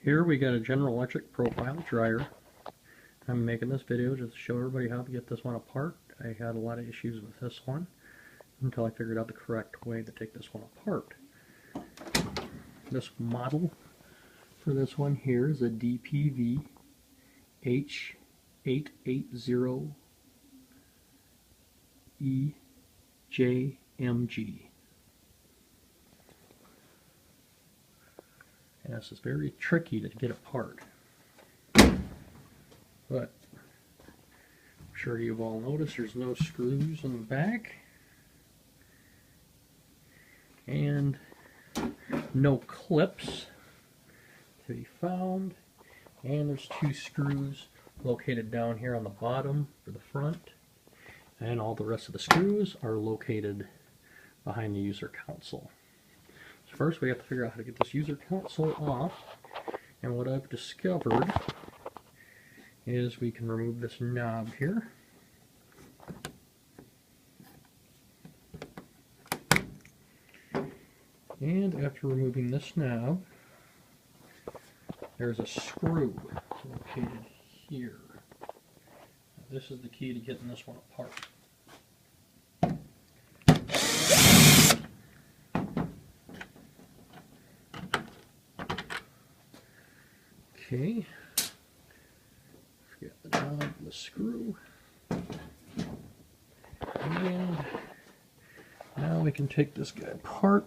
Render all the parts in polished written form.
Here we got a General Electric profile dryer. I'm making this video just to show everybody how to get this one apart. I had a lot of issues with this one until I figured out the correct way to take this one apart. This model for this one here is a DPVH880EJMG. And this is very tricky to get apart. But I'm sure you've all noticed there's no screws in the back. And no clips to be found. And there's two screws located down here on the bottom for the front. And all the rest of the screws are located behind the user console. So first we have to figure out how to get this user console off. And what I've discovered is we can remove this knob here. And after removing this knob, there's a screw located here. This is the key to getting this one apart. Okay. Forget the knob and the screw. And now we can take this guy apart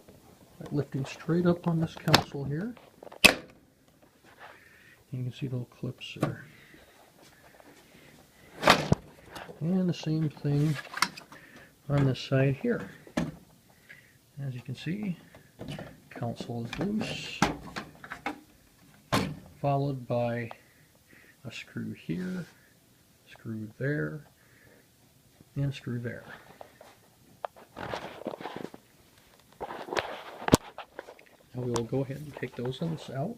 by lifting straight up on this console here. You can see little clips there. And the same thing on this side here. As you can see, console is loose, followed by a screw here, screw there, and screw there. Now we will go ahead and take those ends out.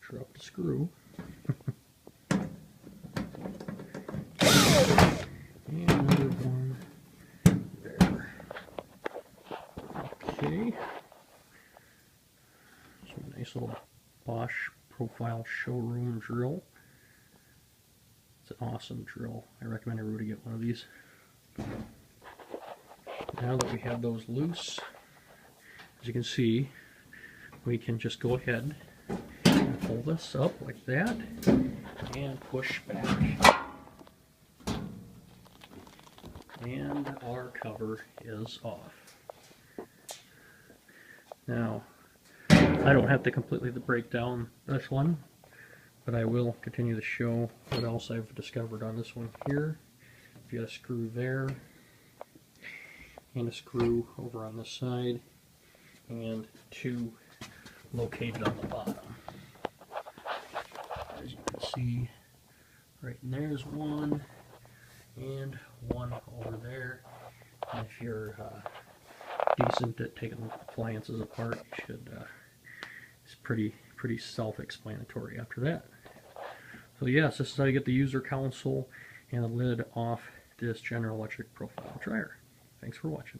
Drop the screw. And another one there. Okay. Some nice little Bosch profile showroom drill. It's an awesome drill. I recommend everybody get one of these. Now that we have those loose, as you can see, we can just go ahead and pull this up like that and push back. And our cover is off. Now, I don't have to completely break down this one, but I will continue to show what else I've discovered on this one here. You got a screw there, and a screw over on this side, and two located on the bottom. As you can see, right in there's one, and one over there. And if you're decent at taking appliances apart, you should. It's pretty self-explanatory after that. So yes, this is how you get the user console and the lid off this General Electric profile dryer. Thanks for watching.